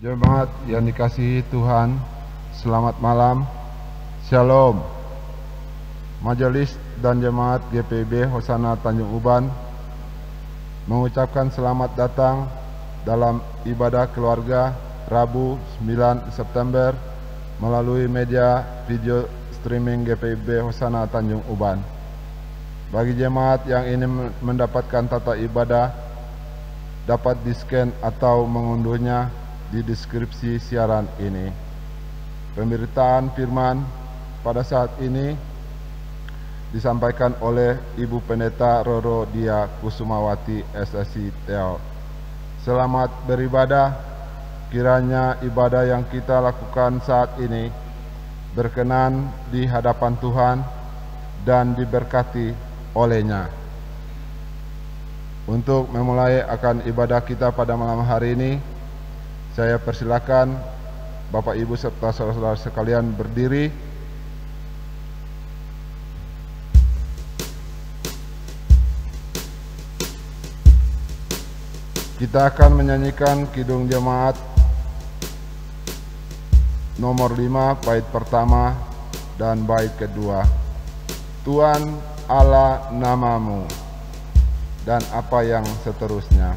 Jemaat yang dikasihi Tuhan, selamat malam, Shalom. Majelis dan Jemaat GPIB Hosana Tanjung Uban mengucapkan selamat datang dalam ibadah keluarga Rabu 9 September melalui media video streaming GPIB Hosana Tanjung Uban. Bagi jemaat yang ingin mendapatkan tata ibadah, dapat di-scan atau mengunduhnya di deskripsi siaran ini. Pemberitaan firman pada saat ini disampaikan oleh Ibu Pendeta Roro Dia Kusumawati SSI Teo. Selamat beribadah, kiranya ibadah yang kita lakukan saat ini berkenan di hadapan Tuhan dan diberkati olehnya. Untuk memulai akan ibadah kita pada malam hari ini, saya persilakan Bapak Ibu serta saudara-saudara sekalian berdiri. Kita akan menyanyikan Kidung Jemaat nomor 5 bait pertama dan bait kedua. Tuhan Allah namamu, dan apa yang seterusnya.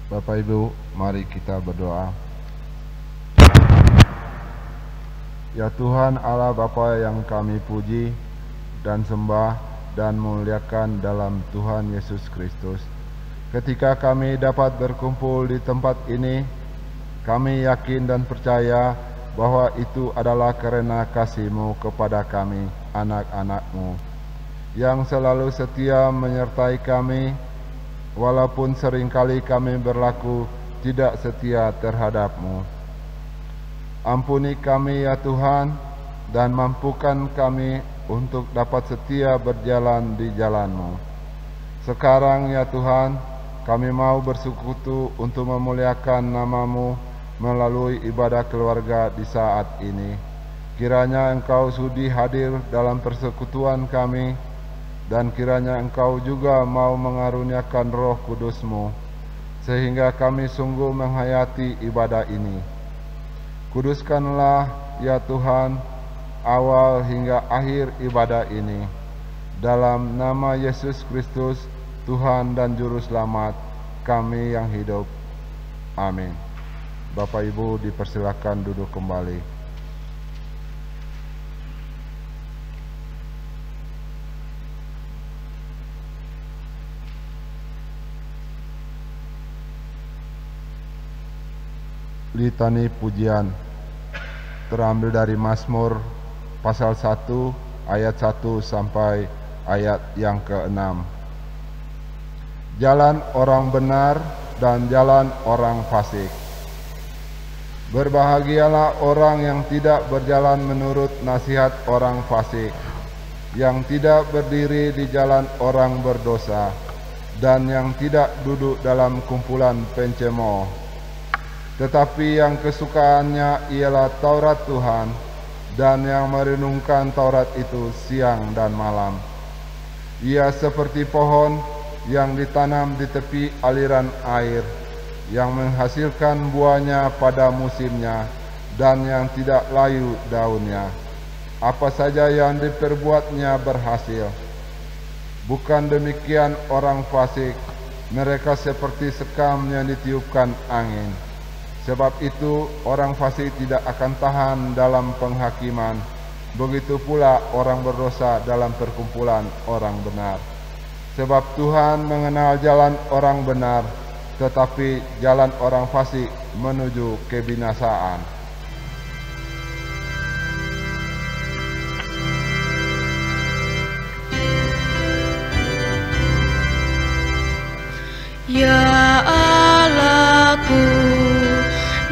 Bapak Ibu, mari kita berdoa. Ya Tuhan Allah Bapa yang kami puji dan sembah dan muliakan dalam Tuhan Yesus Kristus, ketika kami dapat berkumpul di tempat ini, kami yakin dan percaya bahwa itu adalah karena kasih-Mu kepada kami, anak-anak-Mu, yang selalu setia menyertai kami, walaupun seringkali kami berlaku tidak setia terhadap-Mu. Ampuni kami ya Tuhan, dan mampukan kami untuk dapat setia berjalan di jalan-Mu. Sekarang ya Tuhan, kami mau bersekutu untuk memuliakan nama-Mu melalui ibadah keluarga di saat ini. Kiranya Engkau sudi hadir dalam persekutuan kami, dan kiranya Engkau juga mau mengaruniakan Roh Kudus-Mu, sehingga kami sungguh menghayati ibadah ini. Kuduskanlah ya Tuhan awal hingga akhir ibadah ini. Dalam nama Yesus Kristus, Tuhan dan Juru Selamat kami yang hidup. Amin. Bapak Ibu dipersilakan duduk kembali. litani pujian terambil dari Mazmur pasal 1 ayat 1 sampai ayat yang ke-6. Jalan orang benar dan jalan orang fasik. Berbahagialah orang yang tidak berjalan menurut nasihat orang fasik, yang tidak berdiri di jalan orang berdosa, dan yang tidak duduk dalam kumpulan pencemooh. Tetapi yang kesukaannya ialah Taurat Tuhan, dan yang merenungkan Taurat itu siang dan malam. Ia seperti pohon yang ditanam di tepi aliran air, yang menghasilkan buahnya pada musimnya, dan yang tidak layu daunnya. Apa saja yang diperbuatnya berhasil. Bukan demikian orang fasik, mereka seperti sekam yang ditiupkan angin. Sebab itu orang fasik tidak akan tahan dalam penghakiman, begitu pula orang berdosa dalam perkumpulan orang benar. Sebab Tuhan mengenal jalan orang benar, tetapi jalan orang fasik menuju kebinasaan. Ya Allahku,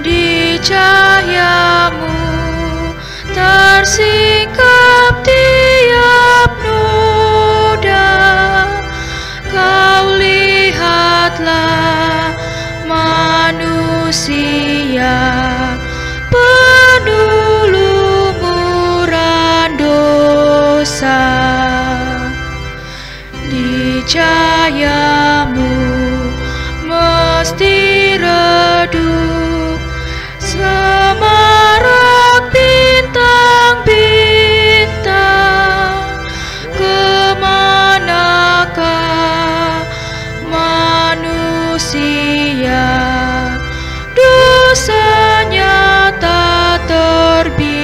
di cahayamu tersingkap tiap noda. Kau lihatlah manusia penuh lumuran dosa. Di cahayamu mesti redup semarak bintang-bintang. Kemanakah manusia dosanya tak terbilang.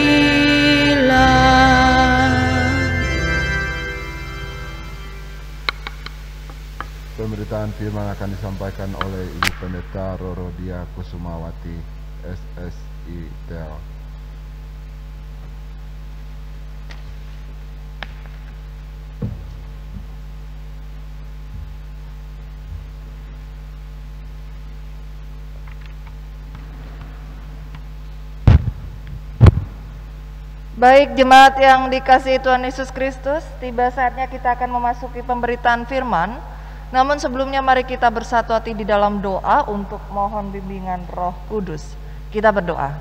Pemberitaan firman akan disampaikan oleh Ibu Pendeta Rorodia Kusumawati, SSI Tel. Baik jemaat yang dikasihi Tuhan Yesus Kristus, tiba saatnya kita akan memasuki pemberitaan firman. Namun sebelumnya mari kita bersatu hati di dalam doa untuk mohon bimbingan Roh Kudus. Kita berdoa.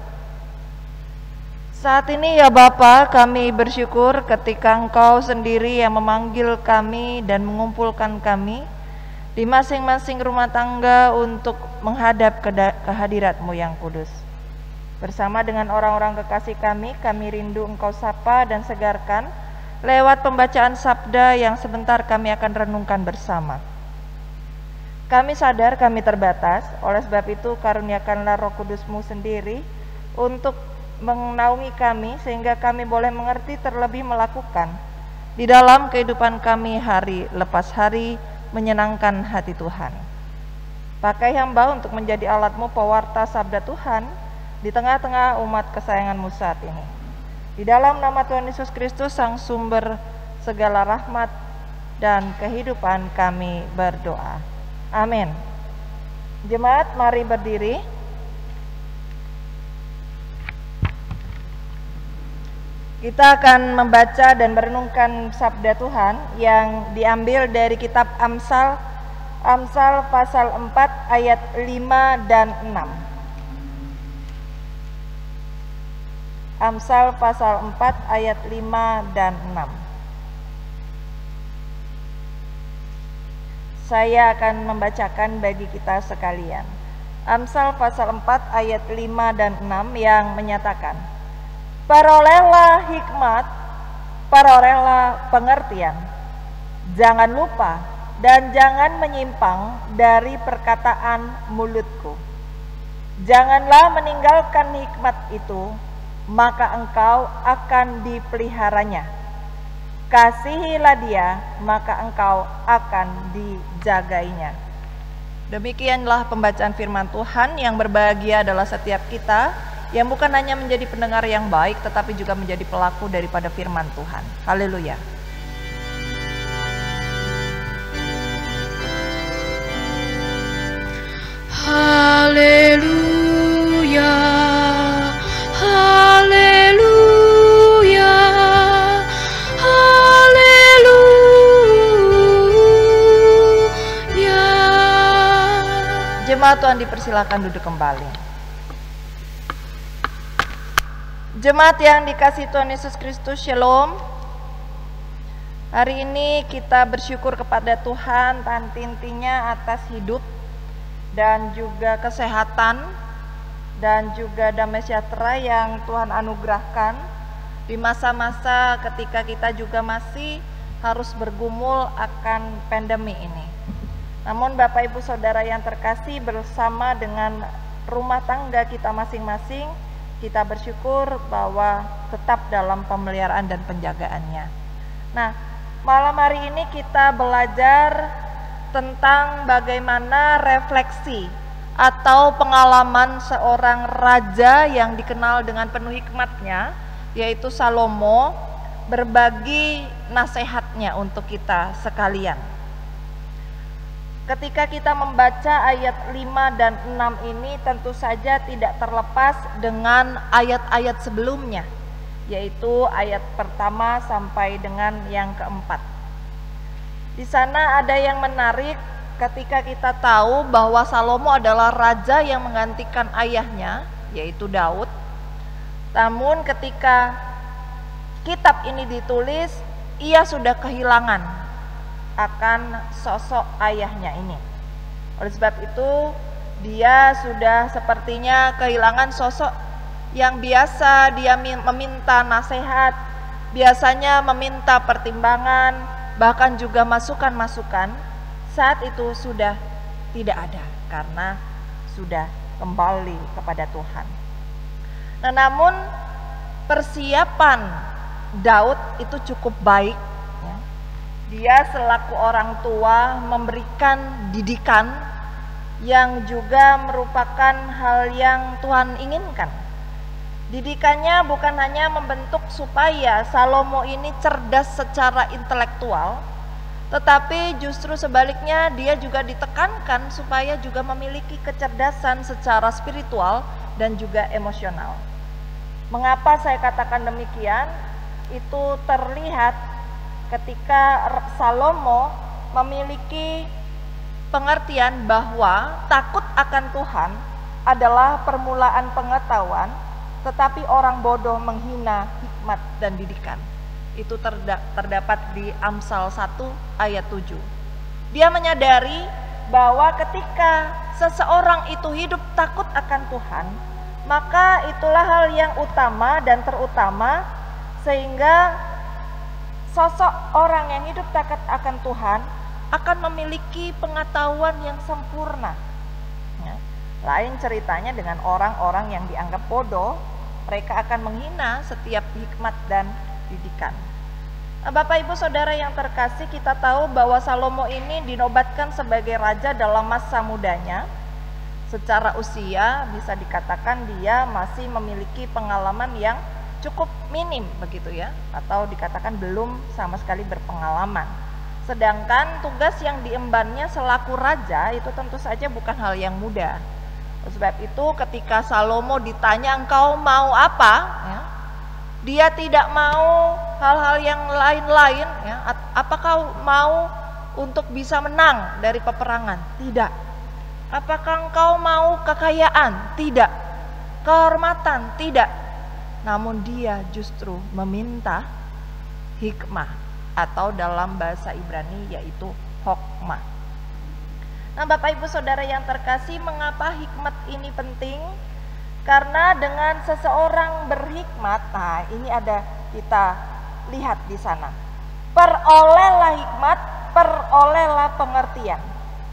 Saat ini ya Bapa, kami bersyukur ketika Engkau sendiri yang memanggil kami dan mengumpulkan kami di masing-masing rumah tangga untuk menghadap kehadirat-Mu yang kudus. Bersama dengan orang-orang kekasih kami rindu Engkau sapa dan segarkan lewat pembacaan sabda yang sebentar kami akan renungkan bersama. Kami sadar kami terbatas, oleh sebab itu karuniakanlah Roh Kudus-Mu sendiri untuk menaungi kami sehingga kami boleh mengerti terlebih melakukan di dalam kehidupan kami hari lepas hari menyenangkan hati Tuhan. Pakai hamba untuk menjadi alat-Mu pewarta sabda Tuhan di tengah-tengah umat kesayangan-Mu saat ini. Di dalam nama Tuhan Yesus Kristus, Sang Sumber segala rahmat dan kehidupan, kami berdoa. Amin. Jemaat, mari berdiri. Kita akan membaca dan merenungkan sabda Tuhan yang diambil dari kitab Amsal pasal 4 ayat 5 dan 6. Amsal pasal 4 ayat 5 dan 6. Saya akan membacakan bagi kita sekalian. Amsal pasal 4 ayat 5 dan 6 yang menyatakan, perolehlah hikmat, perolehlah pengertian. Jangan lupa dan jangan menyimpang dari perkataan mulutku. Janganlah meninggalkan hikmat itu, maka engkau akan dipeliharanya. Kasihilah dia, maka engkau akan dijagainya. Demikianlah pembacaan firman Tuhan. Yang berbahagia adalah setiap kita yang bukan hanya menjadi pendengar yang baik, tetapi juga menjadi pelaku daripada firman Tuhan. Haleluya. Haleluya, haleluya, haleluya. Jemaat Tuhan dipersilakan duduk kembali. Jemaat yang dikasihi Tuhan Yesus Kristus, Shalom. Hari ini kita bersyukur kepada Tuhan intinya atas hidup dan juga kesehatan dan juga damai sejahtera yang Tuhan anugerahkan di masa-masa ketika kita juga masih harus bergumul akan pandemi ini. Namun Bapak Ibu Saudara yang terkasih, bersama dengan rumah tangga kita masing-masing, kita bersyukur bahwa tetap dalam pemeliharaan dan penjagaannya. Nah, malam hari ini kita belajar tentang bagaimana refleksi atau pengalaman seorang raja yang dikenal dengan penuh hikmatnya, yaitu Salomo, berbagi nasihatnya untuk kita sekalian. Ketika kita membaca ayat 5 dan 6 ini, tentu saja tidak terlepas dengan ayat-ayat sebelumnya, yaitu ayat pertama sampai dengan yang keempat. Di sana ada yang menarik ketika kita tahu bahwa Salomo adalah raja yang menggantikan ayahnya, yaitu Daud. Namun ketika kitab ini ditulis, ia sudah kehilangan akan sosok ayahnya ini. Oleh sebab itu, dia sudah sepertinya kehilangan sosok yang biasa dia meminta nasihat, biasanya meminta pertimbangan, bahkan juga masukan-masukan. Saat itu sudah tidak ada karena sudah kembali kepada Tuhan. Nah, namun persiapan Daud itu cukup baik ya. Dia selaku orang tua memberikan didikan yang juga merupakan hal yang Tuhan inginkan. Didikannya bukan hanya membentuk supaya Salomo ini cerdas secara intelektual, tetapi justru sebaliknya dia juga ditekankan supaya juga memiliki kecerdasan secara spiritual dan juga emosional. Mengapa saya katakan demikian? Itu terlihat ketika Salomo memiliki pengertian bahwa takut akan Tuhan adalah permulaan pengetahuan, tetapi orang bodoh menghina hikmat dan didikan. Itu terdapat di Amsal 1 ayat 7. Dia menyadari bahwa ketika seseorang itu hidup takut akan Tuhan, maka itulah hal yang utama dan terutama, sehingga sosok orang yang hidup takut akan Tuhan akan memiliki pengetahuan yang sempurna ya. Lain ceritanya dengan orang-orang yang dianggap bodoh, mereka akan menghina setiap hikmat dan didikan. Nah, Bapak Ibu Saudara yang terkasih, kita tahu bahwa Salomo ini dinobatkan sebagai raja dalam masa mudanya. Secara usia bisa dikatakan dia masih memiliki pengalaman yang cukup minim begitu ya, atau dikatakan belum sama sekali berpengalaman. Sedangkan tugas yang diembannya selaku raja itu tentu saja bukan hal yang mudah. Sebab itu ketika Salomo ditanya engkau mau apa ya, dia tidak mau hal-hal yang lain-lain ya. Apakah mau untuk bisa menang dari peperangan? Tidak. Apakah engkau mau kekayaan? Tidak. Kehormatan? Tidak. Namun dia justru meminta hikmah, atau dalam bahasa Ibrani yaitu hokmah. Nah, Bapak Ibu Saudara yang terkasih, mengapa hikmat ini penting? Karena dengan seseorang berhikmat, nah ini ada kita lihat di sana. Perolehlah hikmat, perolehlah pengertian.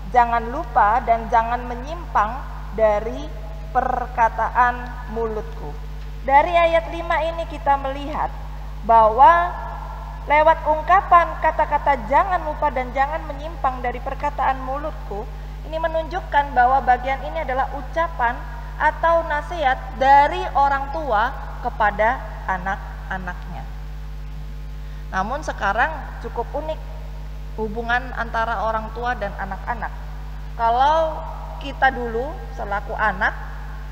Jangan lupa dan jangan menyimpang dari perkataan mulutku. Dari ayat 5 ini kita melihat bahwa lewat ungkapan kata-kata jangan lupa dan jangan menyimpang dari perkataan mulutku, Ini menunjukkan bahwa bagian ini adalah ucapan atau nasihat dari orang tua kepada anak-anaknya. Namun sekarang cukup unik hubungan antara orang tua dan anak-anak. Kalau kita dulu selaku anak,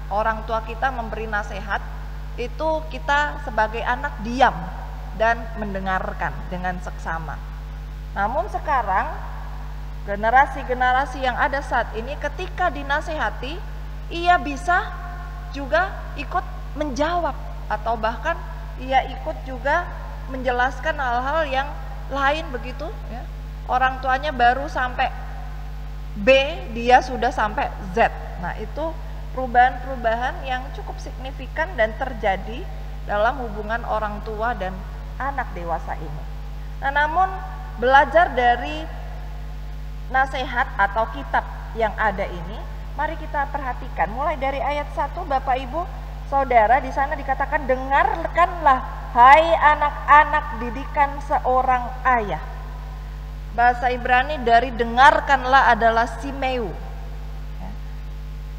orang tua kita memberi nasihat, itu kita sebagai anak diam dan mendengarkan dengan seksama. Namun sekarang generasi-generasi yang ada saat ini ketika dinasihati, ia bisa juga ikut menjawab atau bahkan ia ikut juga menjelaskan hal-hal yang lain begitu ya. Orang tuanya baru sampai B, dia sudah sampai Z. Nah, itu perubahan-perubahan yang cukup signifikan dan terjadi dalam hubungan orang tua dan anak dewasa ini. Nah, namun belajar dari nasihat atau kitab yang ada ini, mari kita perhatikan mulai dari ayat 1. Bapak Ibu Saudara, di sana dikatakan, dengarkanlah hai anak-anak didikan seorang ayah. Bahasa Ibrani dari dengarkanlah adalah simeu.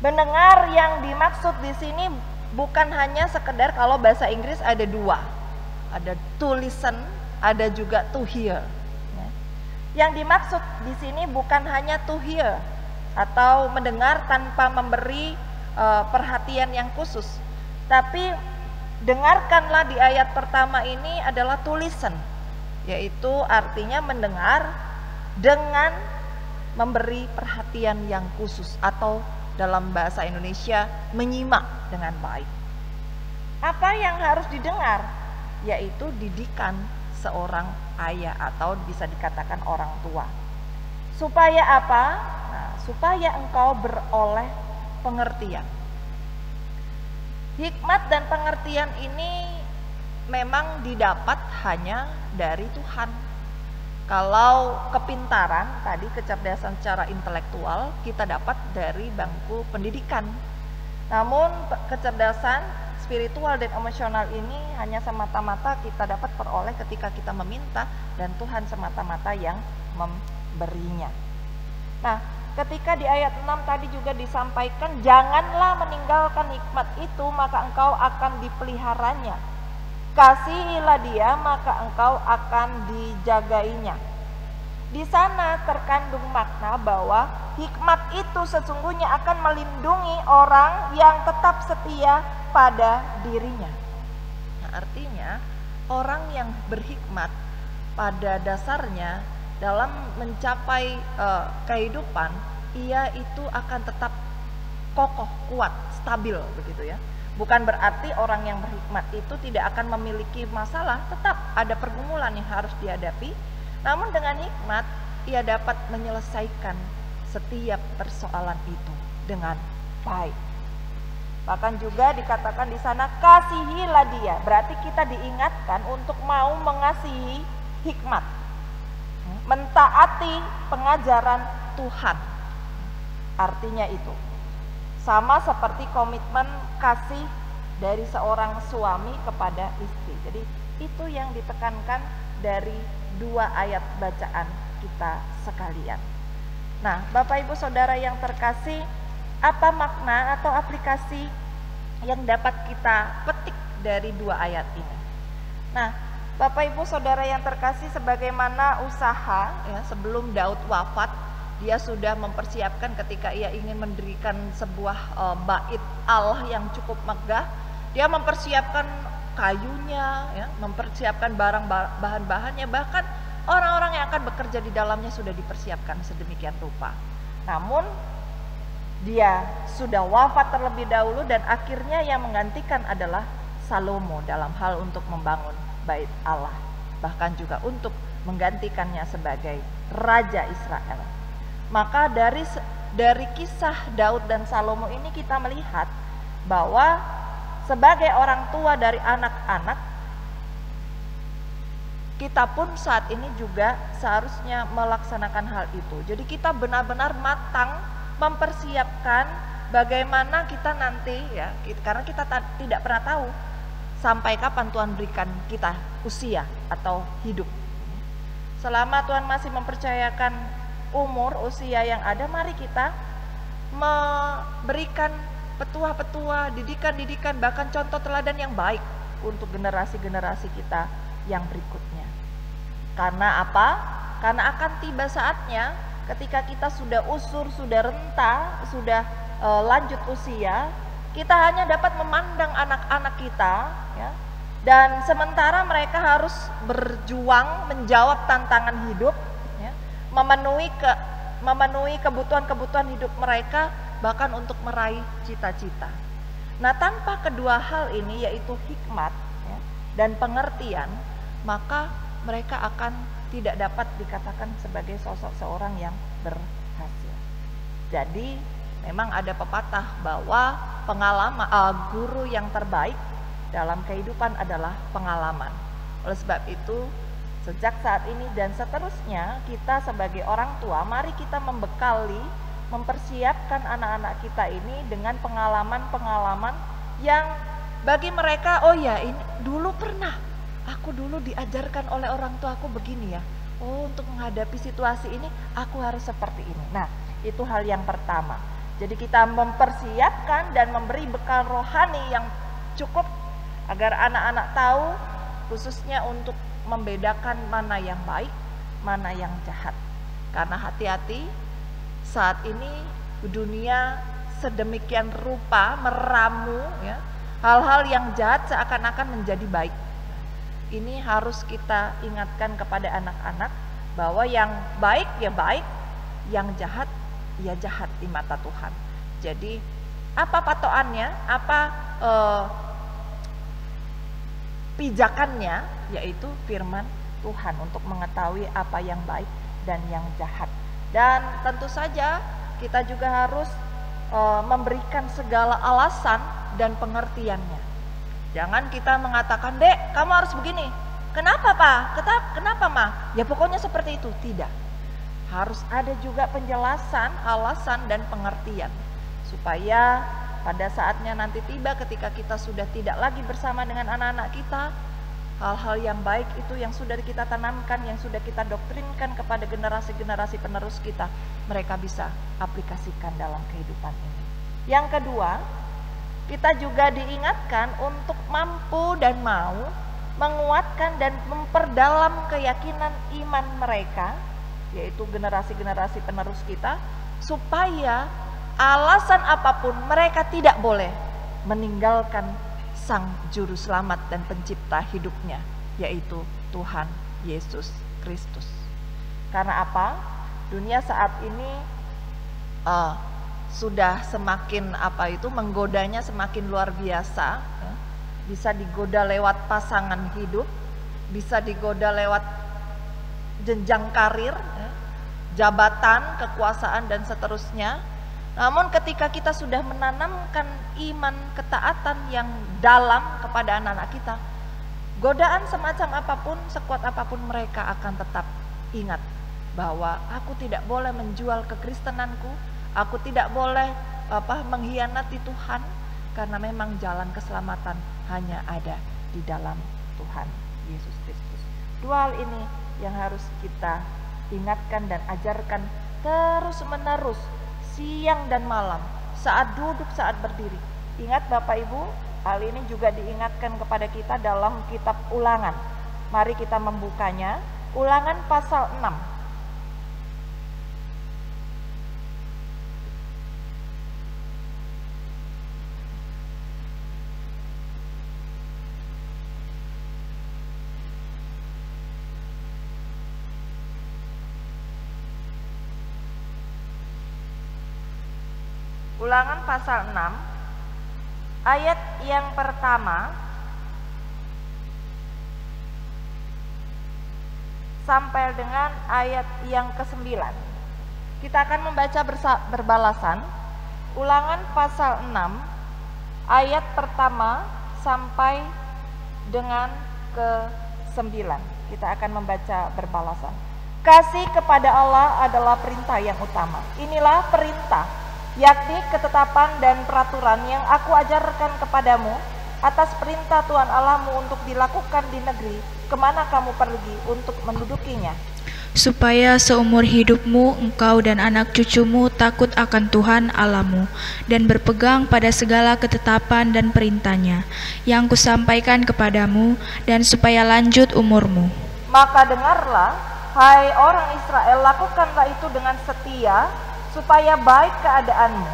Mendengar yang dimaksud di sini bukan hanya sekedar, kalau bahasa Inggris ada dua, ada to listen, ada juga to hear. Yang dimaksud di sini bukan hanya to hear atau mendengar tanpa memberi perhatian yang khusus, tapi dengarkanlah di ayat pertama ini adalah to listen, yaitu artinya mendengar dengan memberi perhatian yang khusus, atau dalam bahasa Indonesia menyimak dengan baik. Apa yang harus didengar? Yaitu didikan seorang ayah atau bisa dikatakan orang tua. Supaya apa? Nah, supaya engkau beroleh pengertian. Hikmat dan pengertian ini memang didapat hanya dari Tuhan. Kalau kepintaran tadi, kecerdasan secara intelektual, kita dapat dari bangku pendidikan. Namun kecerdasan spiritual dan emosional ini hanya semata-mata kita dapat peroleh ketika kita meminta, dan Tuhan semata-mata yang memberinya. Nah, ketika di ayat 6 tadi juga disampaikan, janganlah meninggalkan hikmat itu, maka engkau akan dipeliharanya. Kasihilah dia, maka engkau akan dijagainya. Di sana terkandung makna bahwa hikmat itu sesungguhnya akan melindungi orang yang tetap setia pada dirinya. Nah, artinya orang yang berhikmat pada dasarnya dalam mencapai kehidupan, ia itu akan tetap kokoh, kuat, stabil begitu ya. Bukan berarti orang yang berhikmat itu tidak akan memiliki masalah, tetap ada pergumulan yang harus dihadapi. Namun dengan hikmat, ia dapat menyelesaikan setiap persoalan itu dengan baik. Bahkan juga dikatakan di sana, kasihilah dia. Berarti kita diingatkan untuk mau mengasihi hikmat, mentaati pengajaran Tuhan. Artinya itu sama seperti komitmen kasih dari seorang suami kepada istri. Jadi itu yang ditekankan dari dua ayat bacaan kita sekalian. Nah, Bapak Ibu Saudara yang terkasih, apa makna atau aplikasi yang dapat kita petik dari dua ayat ini? Nah, Bapak Ibu Saudara yang terkasih, sebagaimana usaha ya, sebelum Daud wafat, dia sudah mempersiapkan ketika ia ingin mendirikan sebuah bait Allah yang cukup megah. Dia mempersiapkan kayunya, ya, mempersiapkan bahan-bahannya, bahkan orang-orang yang akan bekerja di dalamnya sudah dipersiapkan sedemikian rupa. Namun dia sudah wafat terlebih dahulu, dan akhirnya yang menggantikan adalah Salomo dalam hal untuk membangun bait Allah, bahkan juga untuk menggantikannya sebagai Raja Israel. Maka dari kisah Daud dan Salomo ini kita melihat bahwa sebagai orang tua dari anak-anak, kita pun saat ini juga seharusnya melaksanakan hal itu. Jadi kita benar-benar matang mempersiapkan bagaimana kita nanti ya, karena kita tidak pernah tahu sampai kapan Tuhan berikan kita usia atau hidup. Selama Tuhan masih mempercayakan umur usia yang ada, mari kita memberikan petua-petua, didikan-didikan, bahkan contoh teladan yang baik untuk generasi-generasi kita yang berikutnya. Karena apa? Karena akan tiba saatnya ketika kita sudah usur, sudah renta, sudah lanjut usia, kita hanya dapat memandang anak-anak kita, ya, dan sementara mereka harus berjuang menjawab tantangan hidup, ya, memenuhi kebutuhan-kebutuhan hidup mereka, bahkan untuk meraih cita-cita. Nah, tanpa kedua hal ini, yaitu hikmat, ya, dan pengertian, maka mereka akan tidak dapat dikatakan sebagai sosok seorang yang berhasil. Jadi memang ada pepatah bahwa pengalaman guru yang terbaik dalam kehidupan adalah pengalaman. Oleh sebab itu, sejak saat ini dan seterusnya, kita sebagai orang tua, mari kita membekali, mempersiapkan anak-anak kita ini dengan pengalaman-pengalaman yang bagi mereka, oh ya, ini dulu pernah, aku dulu diajarkan oleh orang tua aku begini ya. Oh, untuk menghadapi situasi ini aku harus seperti ini. Nah, itu hal yang pertama. Jadi kita mempersiapkan dan memberi bekal rohani yang cukup agar anak-anak tahu, khususnya untuk membedakan mana yang baik, mana yang jahat. Karena hati-hati, saat ini dunia sedemikian rupa meramu, ya, hal-hal yang jahat seakan-akan menjadi baik. Ini harus kita ingatkan kepada anak-anak bahwa yang baik ya baik, yang jahat ya jahat di mata Tuhan. Jadi apa patokannya, apa pijakannya, yaitu firman Tuhan untuk mengetahui apa yang baik dan yang jahat. Dan tentu saja kita juga harus memberikan segala alasan dan pengertiannya. Jangan kita mengatakan, "Dek, kamu harus begini." "Kenapa, Pak? Kenapa, Ma?" "Ya pokoknya seperti itu." Tidak. Harus ada juga penjelasan, alasan, dan pengertian. Supaya pada saatnya nanti tiba ketika kita sudah tidak lagi bersama dengan anak-anak kita, hal-hal yang baik itu yang sudah kita tanamkan, yang sudah kita doktrinkan kepada generasi-generasi penerus kita, mereka bisa aplikasikan dalam kehidupan ini. Yang kedua, kita juga diingatkan untuk mampu dan mau menguatkan dan memperdalam keyakinan iman mereka, yaitu generasi-generasi penerus kita, supaya alasan apapun mereka tidak boleh meninggalkan Sang Juru Selamat dan Pencipta hidupnya, yaitu Tuhan Yesus Kristus. Karena apa? Dunia saat ini sudah semakin menggodanya semakin luar biasa, ya. Bisa digoda lewat pasangan hidup, bisa digoda lewat jenjang karir, ya, jabatan, kekuasaan, dan seterusnya. Namun ketika kita sudah menanamkan iman ketaatan yang dalam kepada anak-anak kita, godaan semacam apapun, sekuat apapun, mereka akan tetap ingat bahwa aku tidak boleh menjual kekristenanku, aku tidak boleh mengkhianati Tuhan, karena memang jalan keselamatan hanya ada di dalam Tuhan Yesus Kristus. Dua hal ini yang harus kita ingatkan dan ajarkan terus-menerus, siang dan malam, saat duduk, saat berdiri. Ingat Bapak Ibu, hal ini juga diingatkan kepada kita dalam kitab Ulangan. Mari kita membukanya, Ulangan pasal 6. Ulangan pasal 6 ayat yang pertama sampai dengan ayat yang ke-9. Kita akan membaca berbalasan. Ulangan pasal 6 ayat pertama sampai dengan ke-9. Kita akan membaca berbalasan. Kasih kepada Allah adalah perintah yang utama. Inilah perintah, yakni ketetapan dan peraturan yang aku ajarkan kepadamu atas perintah Tuhan Allahmu untuk dilakukan di negeri kemana kamu pergi untuk mendudukinya, supaya seumur hidupmu engkau dan anak cucumu takut akan Tuhan Allahmu dan berpegang pada segala ketetapan dan perintahnya yang kusampaikan kepadamu, dan supaya lanjut umurmu. Maka dengarlah, hai orang Israel, lakukanlah itu dengan setia, supaya baik keadaanmu,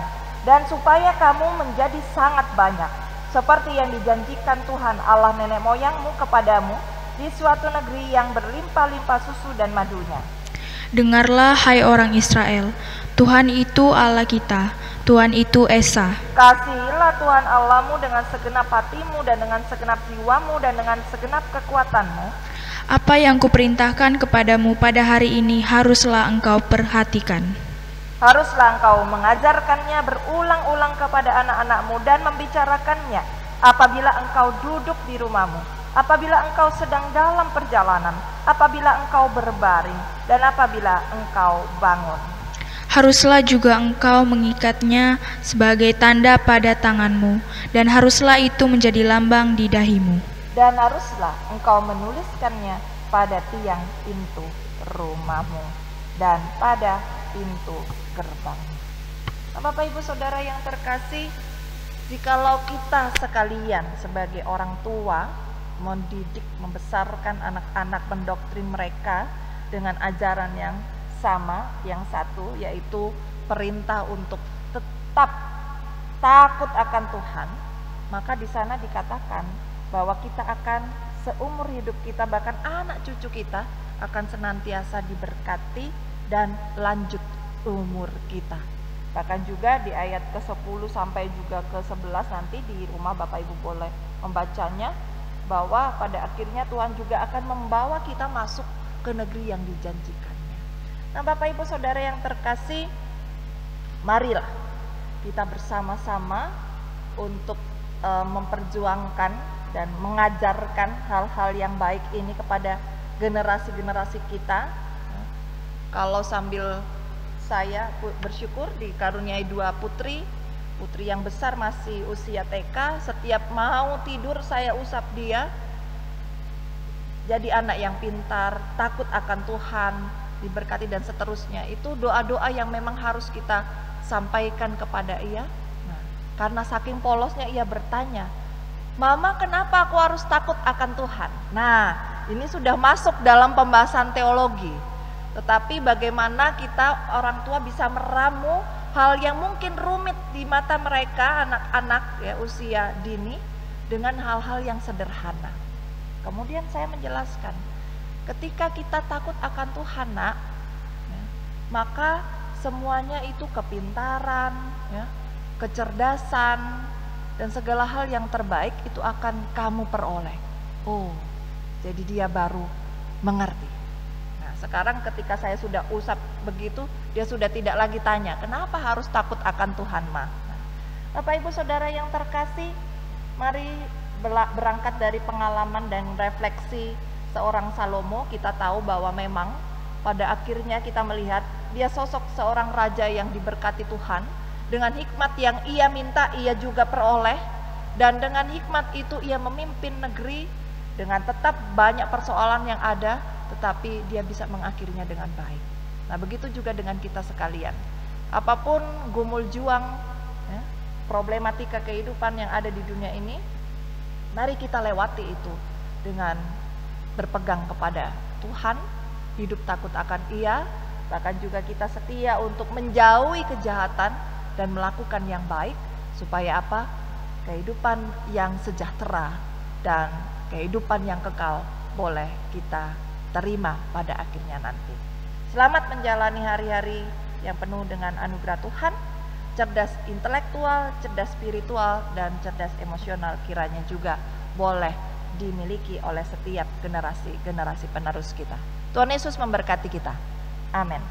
dan supaya kamu menjadi sangat banyak, seperti yang dijanjikan Tuhan Allah nenek moyangmu kepadamu, di suatu negeri yang berlimpah-limpah susu dan madunya. Dengarlah, hai orang Israel, Tuhan itu Allah kita, Tuhan itu Esa. Kasihilah Tuhan Allahmu dengan segenap hatimu dan dengan segenap jiwamu dan dengan segenap kekuatanmu. Apa yang kuperintahkan kepadamu pada hari ini haruslah engkau perhatikan. Haruslah engkau mengajarkannya berulang-ulang kepada anak-anakmu dan membicarakannya apabila engkau duduk di rumahmu, apabila engkau sedang dalam perjalanan, apabila engkau berbaring, dan apabila engkau bangun. Haruslah juga engkau mengikatnya sebagai tanda pada tanganmu, dan haruslah itu menjadi lambang di dahimu. Dan haruslah engkau menuliskannya pada tiang pintu rumahmu dan pada pintu gerbang. Nah, Bapak Ibu Saudara yang terkasih, jikalau kita sekalian sebagai orang tua mendidik, membesarkan anak-anak, mendoktrin mereka dengan ajaran yang sama, yang satu, yaitu perintah untuk tetap takut akan Tuhan, maka di sana dikatakan bahwa kita akan seumur hidup kita, bahkan anak cucu kita akan senantiasa diberkati dan lanjut umur kita. Bahkan juga di ayat ke-10 sampai juga ke-11 nanti di rumah Bapak Ibu boleh membacanya, bahwa pada akhirnya Tuhan juga akan membawa kita masuk ke negeri yang dijanjikannya. Nah, Bapak Ibu Saudara yang terkasih, marilah kita bersama-sama untuk memperjuangkan dan mengajarkan hal-hal yang baik ini kepada generasi-generasi kita. Kalau sambil saya bersyukur dikaruniai 2 putri yang besar masih usia TK, setiap mau tidur saya usap dia jadi anak yang pintar, takut akan Tuhan, diberkati dan seterusnya. Itu doa-doa yang memang harus kita sampaikan kepada ia. Nah, karena saking polosnya ia bertanya, "Mama, kenapa aku harus takut akan Tuhan?" Nah, ini sudah masuk dalam pembahasan teologi. Tetapi bagaimana kita orang tua bisa meramu hal yang mungkin rumit di mata mereka, anak-anak ya usia dini, dengan hal-hal yang sederhana. Kemudian saya menjelaskan, ketika kita takut akan Tuhan, nak, ya, maka semuanya itu kepintaran, ya, kecerdasan, dan segala hal yang terbaik itu akan kamu peroleh. Oh, jadi dia baru mengerti. Sekarang ketika saya sudah usap begitu, dia sudah tidak lagi tanya, kenapa harus takut akan Tuhan, Ma? Nah, Bapak Ibu Saudara yang terkasih, mari berangkat dari pengalaman dan refleksi seorang Salomo. Kita tahu bahwa memang pada akhirnya kita melihat dia sosok seorang raja yang diberkati Tuhan. Dengan hikmat yang ia minta, ia juga peroleh. Dan dengan hikmat itu ia memimpin negeri dengan tetap banyak persoalan yang ada, tetapi dia bisa mengakhirinya dengan baik. Nah, begitu juga dengan kita sekalian. Apapun gumul juang, ya, problematika kehidupan yang ada di dunia ini, mari kita lewati itu dengan berpegang kepada Tuhan, hidup takut akan Ia, bahkan juga kita setia untuk menjauhi kejahatan dan melakukan yang baik, supaya apa? Kehidupan yang sejahtera dan kehidupan yang kekal boleh kita terima pada akhirnya nanti. Selamat menjalani hari-hari yang penuh dengan anugerah Tuhan, cerdas intelektual, cerdas spiritual, dan cerdas emosional kiranya juga boleh dimiliki oleh setiap generasi penerus kita. Tuhan Yesus memberkati kita. Amin.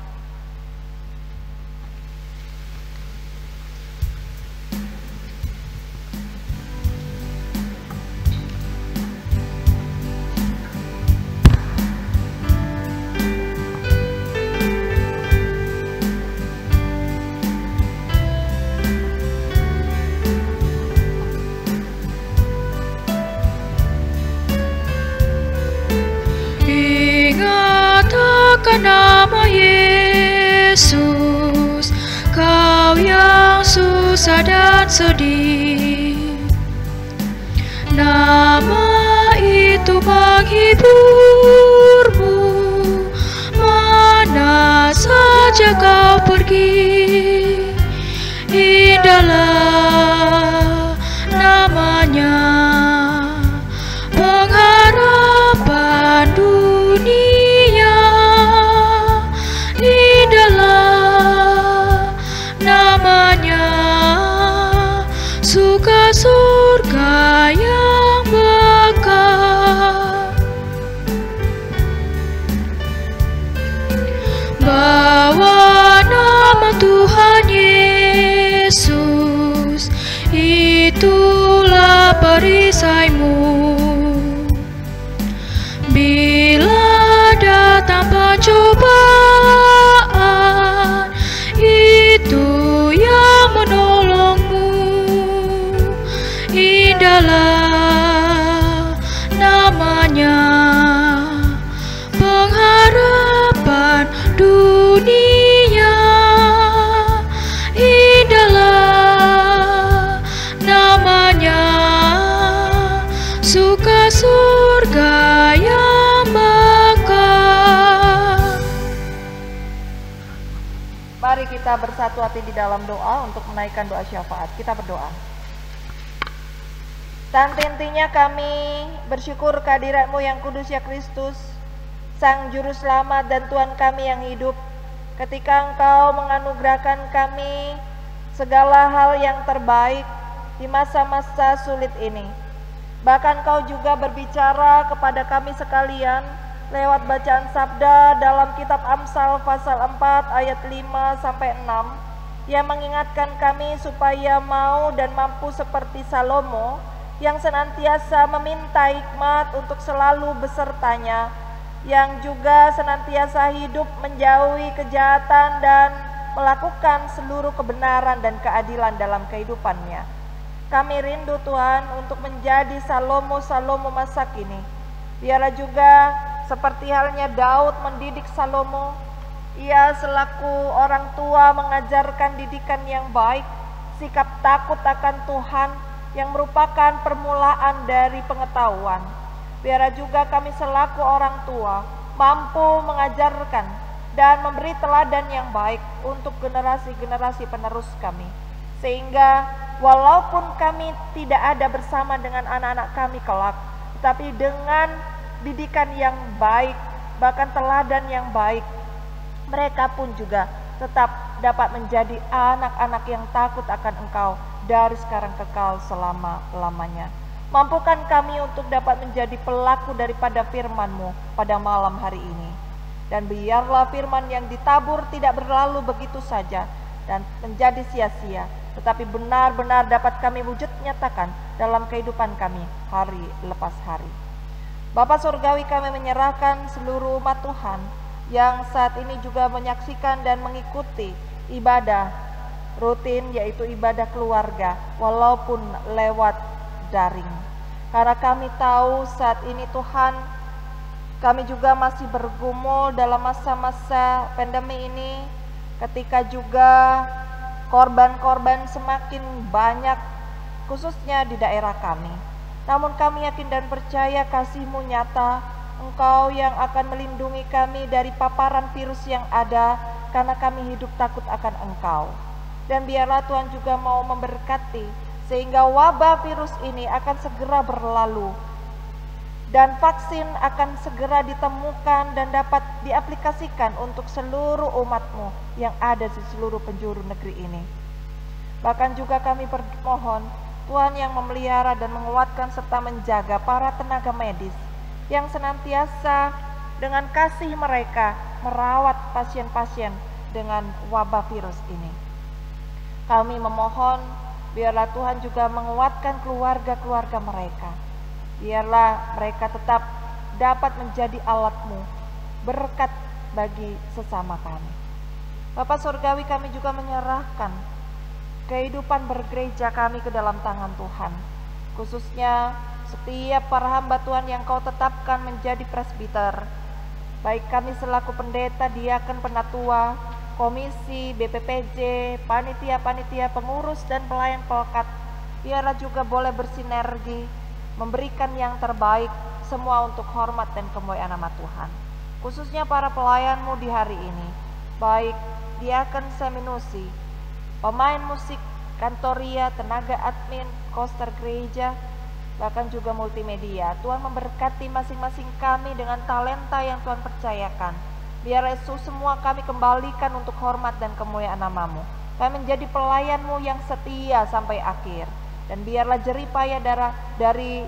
Ingat akan susah dan sedih. Nama itu menghiburmu, mana saja kau pergi. Indahlah namanya, pengharapan dunia. Indahlah namanya, suka surga yang bekal. Bawa nama Tuhan Yesus, itulah perisaimu. Bila datang pencobaan, itu yang menolongmu. Indahlah namanya, pengharapan dunia. Indahlah namanya, suka surga yang bekal. Mari kita bersatu hati di dalam doa untuk menaikkan doa syafaat. Kita berdoa. Tanpa intinya kami bersyukur kehadirat-Mu yang kudus ya Kristus, Sang Juru Selamat dan Tuhan kami yang hidup. Ketika Engkau menganugerahkan kami segala hal yang terbaik di masa-masa sulit ini. Bahkan Engkau juga berbicara kepada kami sekalian lewat bacaan sabda dalam kitab Amsal pasal 4 ayat 5-6 yang mengingatkan kami supaya mau dan mampu seperti Salomo yang senantiasa meminta hikmat untuk selalu besertanya, yang juga senantiasa hidup menjauhi kejahatan dan melakukan seluruh kebenaran dan keadilan dalam kehidupannya. Kami rindu Tuhan untuk menjadi Salomo masa kini. Biarlah juga seperti halnya Daud mendidik Salomo, ia selaku orang tua mengajarkan didikan yang baik, sikap takut akan Tuhan yang merupakan permulaan dari pengetahuan. Biarlah juga kami selaku orang tua mampu mengajarkan dan memberi teladan yang baik untuk generasi-generasi penerus kami. Sehingga walaupun kami tidak ada bersama dengan anak-anak kami kelak, tapi dengan didikan yang baik, bahkan teladan yang baik, mereka pun juga tetap dapat menjadi anak-anak yang takut akan Engkau dari sekarang kekal selama-lamanya. Mampukan kami untuk dapat menjadi pelaku daripada firman-Mu pada malam hari ini. Dan biarlah firman yang ditabur tidak berlalu begitu saja dan menjadi sia-sia, tetapi benar-benar dapat kami wujud nyatakan dalam kehidupan kami hari lepas hari. Bapa Surgawi, kami menyerahkan seluruh umat Tuhan yang saat ini juga menyaksikan dan mengikuti ibadah rutin, yaitu ibadah keluarga, walaupun lewat daring. Karena kami tahu saat ini Tuhan, kami juga masih bergumul dalam masa-masa pandemi ini, ketika juga korban-korban semakin banyak, khususnya di daerah kami. Namun kami yakin dan percaya kasih-Mu nyata, Engkau yang akan melindungi kami dari paparan virus yang ada, karena kami hidup takut akan Engkau. Dan biarlah Tuhan juga mau memberkati, sehingga wabah virus ini akan segera berlalu, dan vaksin akan segera ditemukan dan dapat diaplikasikan untuk seluruh umat-Mu yang ada di seluruh penjuru negeri ini. Bahkan juga kami bermohon, Tuhan yang memelihara dan menguatkan serta menjaga para tenaga medis yang senantiasa dengan kasih mereka merawat pasien-pasien dengan wabah virus ini. Kami memohon, biarlah Tuhan juga menguatkan keluarga-keluarga mereka. Biarlah mereka tetap dapat menjadi alat-Mu, berkat bagi sesama kami. Bapa Surgawi, kami juga menyerahkan kehidupan bergereja kami ke dalam tangan Tuhan. Khususnya setiap para hamba Tuhan yang Kau tetapkan menjadi presbiter, baik kami selaku pendeta, diaken, penatua, komisi, BPPJ, panitia-panitia pengurus dan pelayan pelkat, biarlah juga boleh bersinergi, memberikan yang terbaik, semua untuk hormat dan kemuliaan nama Tuhan. Khususnya para pelayan-Mu di hari ini, baik diaken seminusi, pemain musik, kantoria, tenaga admin, koster gereja, bahkan juga multimedia. Tuhan memberkati masing-masing kami dengan talenta yang Tuhan percayakan. Biar Yesus semua kami kembalikan untuk hormat dan kemuliaan nama-Mu. Kami menjadi pelayan-Mu yang setia sampai akhir. Dan biarlah jerih payah dari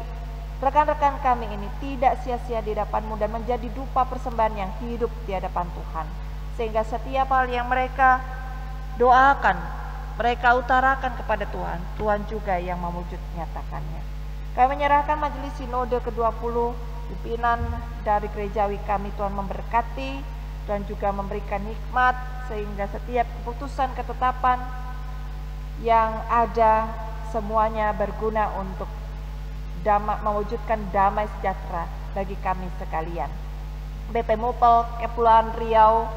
rekan-rekan kami ini tidak sia-sia di hadapan-Mu dan menjadi dupa persembahan yang hidup di hadapan Tuhan. Sehingga setiap hal yang mereka doakan, mereka utarakan kepada Tuhan, Tuhan juga yang mewujud nyatakannya. Kami menyerahkan majelis sinode ke-20, pimpinan dari gerejawi kami, Tuhan memberkati dan juga memberikan hikmat sehingga setiap keputusan ketetapan yang ada semuanya berguna untuk mewujudkan damai sejahtera bagi kami sekalian. BP Mupel Kepulauan Riau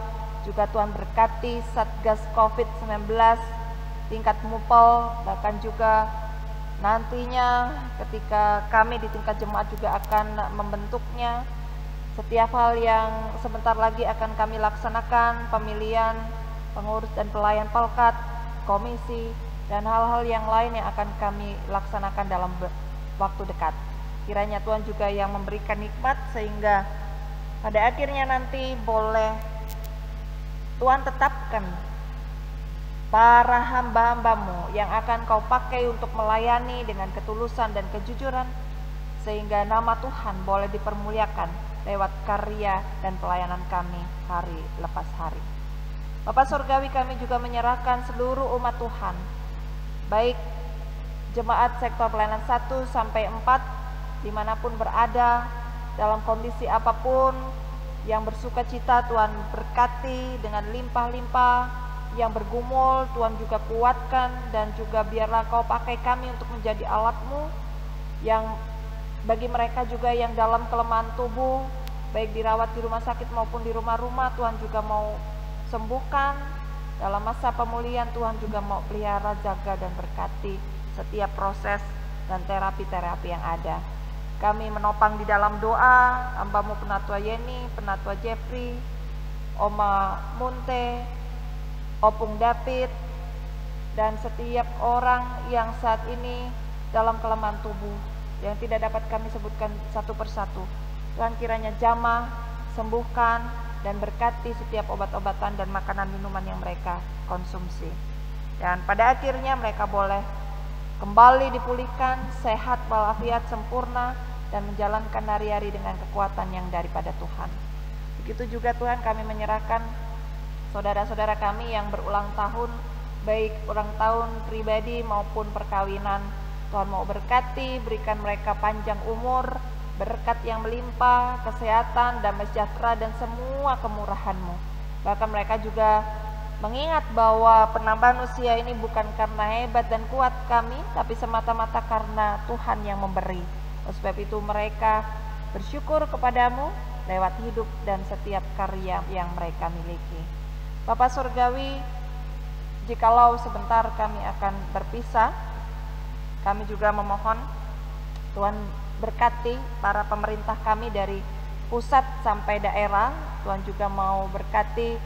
juga Tuhan berkati, Satgas COVID-19 tingkat Mupel, bahkan juga nantinya ketika kami di tingkat jemaat juga akan membentuknya. Setiap hal yang sebentar lagi akan kami laksanakan, pemilihan pengurus dan pelayan pelkat, komisi, dan hal-hal yang lain yang akan kami laksanakan dalam waktu dekat. Kiranya Tuhan juga yang memberikan hikmat sehingga pada akhirnya nanti boleh Tuhan tetapkan para hamba-hambamu yang akan Kau pakai untuk melayani dengan ketulusan dan kejujuran, sehingga nama Tuhan boleh dipermuliakan lewat karya dan pelayanan kami hari lepas hari. Bapa Surgawi, kami juga menyerahkan seluruh umat Tuhan, baik jemaat sektor pelayanan 1 sampai 4, dimanapun berada, dalam kondisi apapun, yang bersuka cita Tuhan berkati dengan limpah-limpah, yang bergumul Tuhan juga kuatkan, dan juga biarlah Kau pakai kami untuk menjadi alat-Mu, yang bagi mereka juga yang dalam kelemahan tubuh, baik dirawat di rumah sakit maupun di rumah-rumah, Tuhan juga mau sembuhkan. Dalam masa pemulihan Tuhan juga mau pelihara, jaga dan berkati setiap proses dan terapi-terapi yang ada. Kami menopang di dalam doa hamba-Mu Penatua Yeni, Penatua Jeffrey, Oma Munte, Opung David, dan setiap orang yang saat ini dalam kelemahan tubuh yang tidak dapat kami sebutkan satu persatu. Tuhan kiranya jamah, sembuhkan, dan berkati setiap obat-obatan dan makanan minuman yang mereka konsumsi. Dan pada akhirnya mereka boleh kembali dipulihkan, sehat walafiat sempurna, dan menjalankan hari-hari dengan kekuatan yang daripada Tuhan. Begitu juga Tuhan kami menyerahkan saudara-saudara kami yang berulang tahun, baik ulang tahun pribadi maupun perkawinan. Tuhan mau berkati, berikan mereka panjang umur, berkat yang melimpah, kesehatan, damai sejahtera, dan semua kemurahan-Mu. Bahkan mereka juga mengingat bahwa penambahan usia ini bukan karena hebat dan kuat kami, tapi semata-mata karena Tuhan yang memberi. Oleh sebab itu mereka bersyukur kepadamu lewat hidup dan setiap karya yang mereka miliki. Bapa Surgawi, jikalau sebentar kami akan berpisah, kami juga memohon Tuhan berkati para pemerintah kami dari pusat sampai daerah. Tuhan juga mau berkati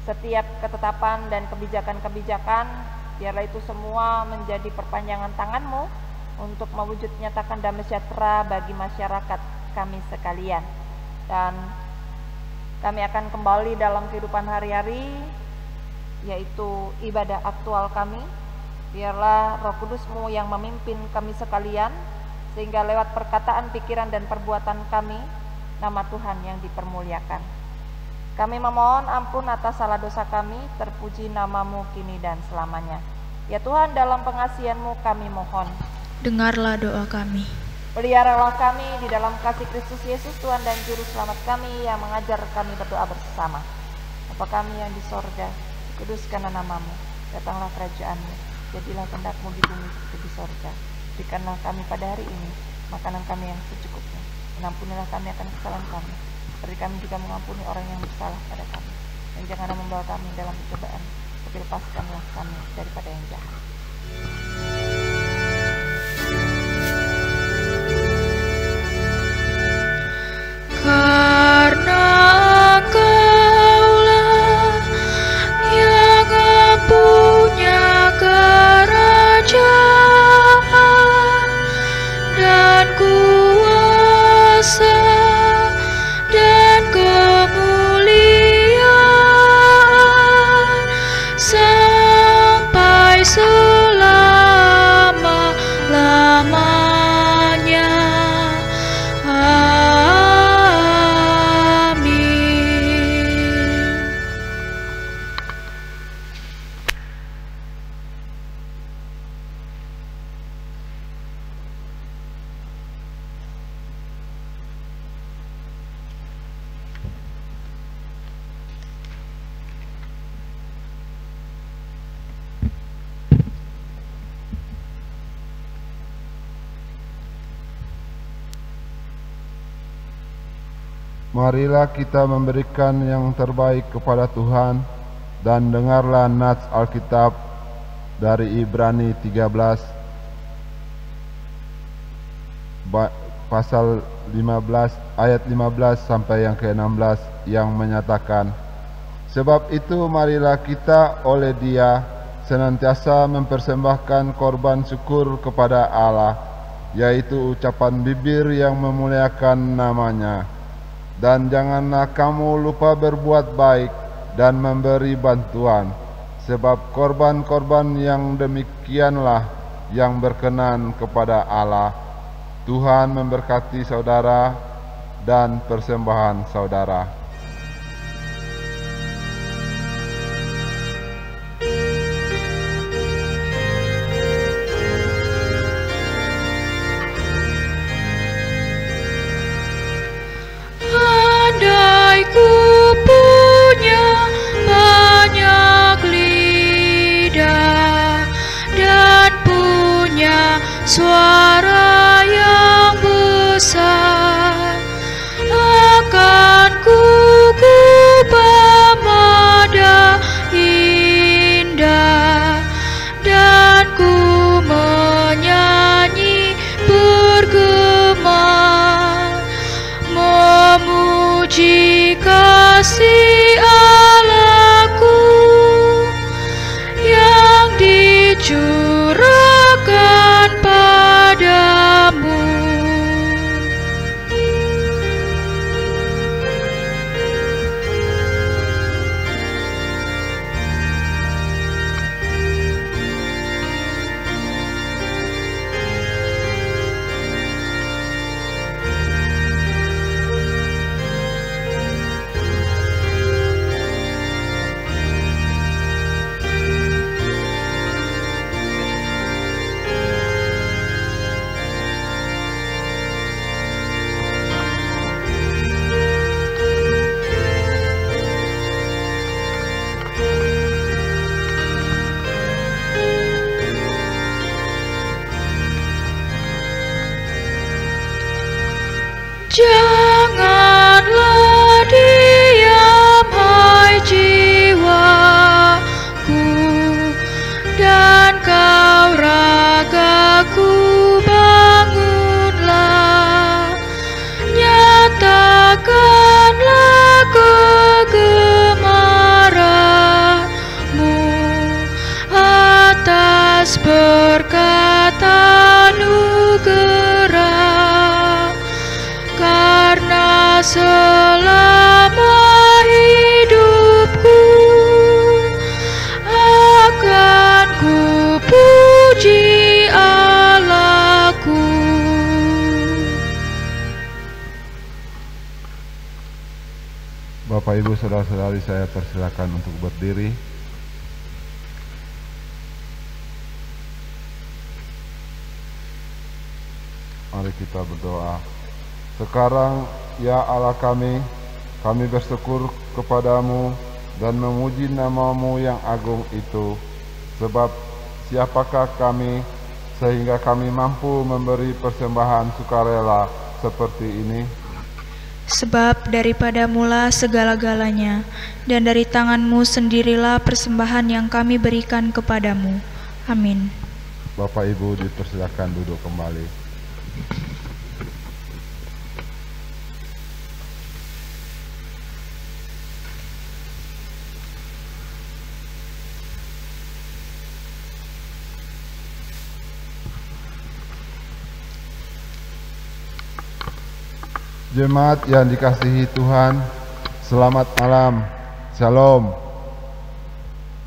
setiap ketetapan dan kebijakan-kebijakan, biarlah itu semua menjadi perpanjangan tangan-Mu untuk mewujud nyatakan damai sejahtera bagi masyarakat kami sekalian. Dan kami akan kembali dalam kehidupan hari-hari, yaitu ibadah aktual kami. Biarlah Roh Kudus-Mu yang memimpin kami sekalian, sehingga lewat perkataan, pikiran, dan perbuatan kami, nama Tuhan yang dipermuliakan. Kami memohon ampun atas salah dosa kami, terpuji nama-Mu kini dan selamanya. Ya Tuhan, dalam pengasihan-Mu kami mohon, dengarlah doa kami. peliharalah kami di dalam kasih Kristus Yesus Tuhan dan Juru Selamat kami, yang mengajar kami berdoa bersama. Bapa kami yang di sorga, dikuduskanlah nama-Mu, datanglah kerajaan-Mu, jadilah kehendak-Mu di bumi seperti di sorga. Berikanlah kami pada hari ini makanan kami yang secukupnya. Mengampunilah kami akan kesalahan kami, seperti kami juga mengampuni orang yang bersalah pada kami. Dan dan janganlah membawa kami dalam pencobaan, tapi lepaskanlah kami daripada yang jahat. Karena Engkaulah yang mempunyai kerajaan dan kuasa dan kemuliaan sampai selama-lamanya. Marilah kita memberikan yang terbaik kepada Tuhan dan dengarlah nats Alkitab dari Ibrani 13 pasal 15 ayat 15 sampai yang ke-16 yang menyatakan, sebab itu marilah kita oleh Dia senantiasa mempersembahkan korban syukur kepada Allah, yaitu ucapan bibir yang memuliakan namanya. Dan janganlah kamu lupa berbuat baik dan memberi bantuan, sebab korban-korban yang demikianlah yang berkenan kepada Allah. Tuhan memberkati saudara dan persembahan saudara. Ku punya banyak lidah dan punya suara yang besar, akan ku pemada indah dan ku menyanyi bergema memuji kasih Allahku yang dicurahkan padamu. Janganlah diam, hai jiwaku, dan kau ragaku, bangunlah. Nyatakanlah kegemaranmu atas berkat anugerah, karena selama hidupku akan ku puji Allahku. Bapak Ibu saudara-saudari, saya persilakan untuk berdiri. Mari kita berdoa. Sekarang ya Allah kami bersyukur kepadamu dan memuji namamu yang agung itu. Sebab siapakah kami sehingga kami mampu memberi persembahan sukarela seperti ini? Sebab daripada mula segala-galanya, dan dari tangan-Mu sendirilah persembahan yang kami berikan kepadamu. Amin. Bapak Ibu dipersilakan duduk kembali. Jemaat yang dikasihi Tuhan, selamat malam, Shalom.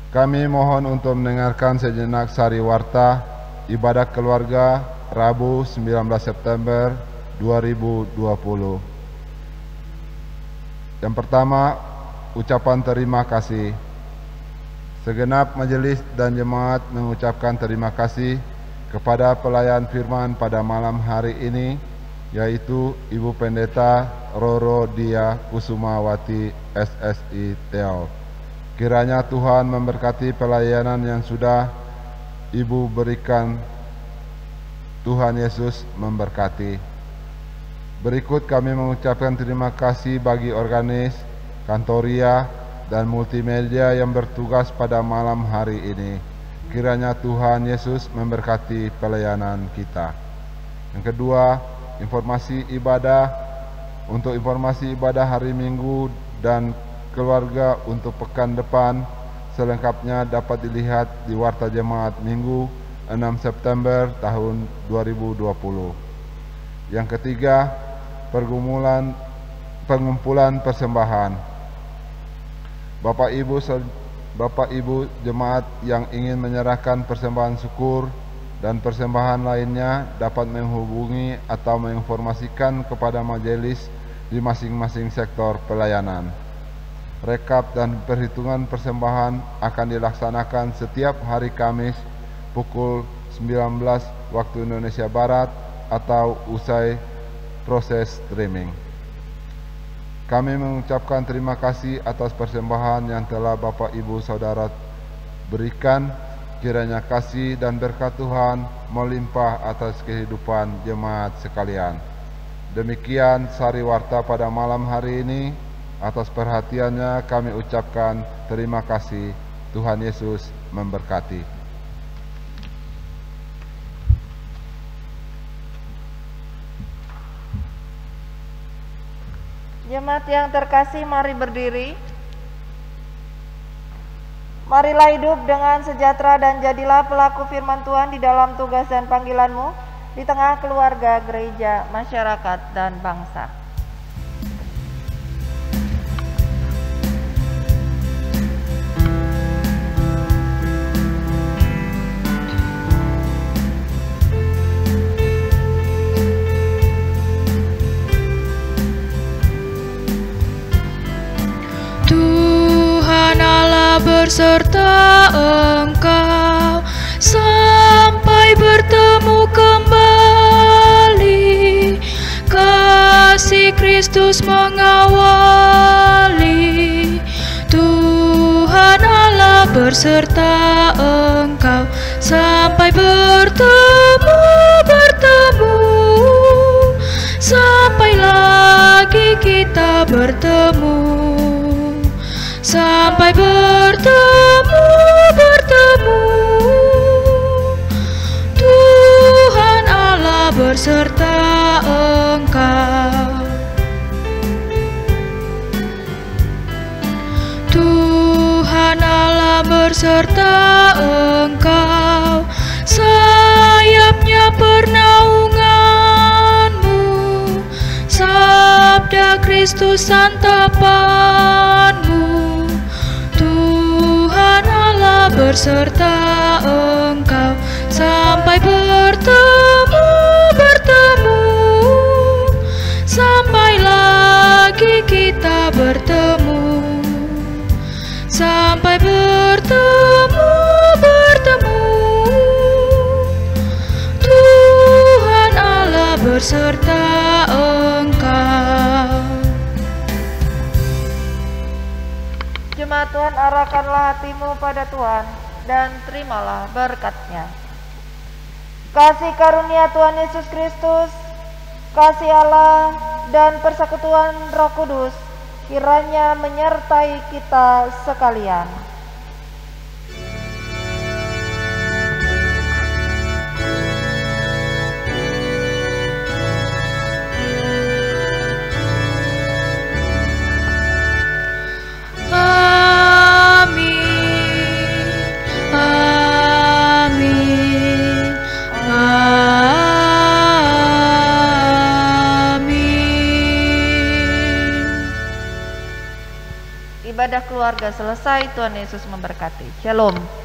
Kami mohon untuk mendengarkan sejenak sari warta ibadah keluarga Rabu 19 September 2020. Yang pertama, ucapan terima kasih. Segenap majelis dan jemaat mengucapkan terima kasih kepada pelayan firman pada malam hari ini, yaitu Ibu Pendeta Roro Dia Kusumawati SSI Teo. Kiranya Tuhan memberkati pelayanan yang sudah Ibu berikan. Tuhan Yesus memberkati. Berikut kami mengucapkan terima kasih bagi organis, kantoria, dan multimedia yang bertugas pada malam hari ini. Kiranya Tuhan Yesus memberkati pelayanan kita. Yang kedua, informasi ibadah. Untuk informasi ibadah hari Minggu dan keluarga untuk pekan depan selengkapnya dapat dilihat di Warta Jemaat Minggu 6 September tahun 2020. Yang ketiga, pengumpulan persembahan. Bapak Ibu jemaat yang ingin menyerahkan persembahan syukur dan persembahan lainnya dapat menghubungi atau menginformasikan kepada majelis di masing-masing sektor pelayanan. Rekap dan perhitungan persembahan akan dilaksanakan setiap hari Kamis pukul 19 waktu Indonesia Barat atau usai proses streaming. Kami mengucapkan terima kasih atas persembahan yang telah Bapak Ibu Saudara berikan. Kiranya kasih dan berkat Tuhan melimpah atas kehidupan jemaat sekalian. Demikian sari warta pada malam hari ini. Atas perhatiannya kami ucapkan terima kasih. Tuhan Yesus memberkati. Jemaat yang terkasih, mari berdiri. Marilah hidup dengan sejahtera dan jadilah pelaku firman Tuhan di dalam tugas dan panggilanmu di tengah keluarga, gereja, masyarakat, dan bangsa. Berserta Engkau sampai bertemu kembali. Kasih Kristus mengawali. Tuhan Allah berserta Engkau sampai bertemu, sampai lagi kita bertemu. Sampai bertemu, Tuhan Allah berserta Engkau. Tuhan Allah berserta Engkau, sayapnya pernaunganmu, sabda Kristus santapanmu. Berserta Engkau sampai bertemu, sampai lagi kita bertemu. Sampai bertemu, Tuhan Allah berserta Engkau. Jemaat Tuhan, arahkanlah hatimu pada Tuhan dan terimalah berkat-Nya. Kasih karunia Tuhan Yesus Kristus, kasih Allah, dan persekutuan Roh Kudus kiranya menyertai kita sekalian. Ibadah keluarga selesai, Tuhan Yesus memberkati. Shalom.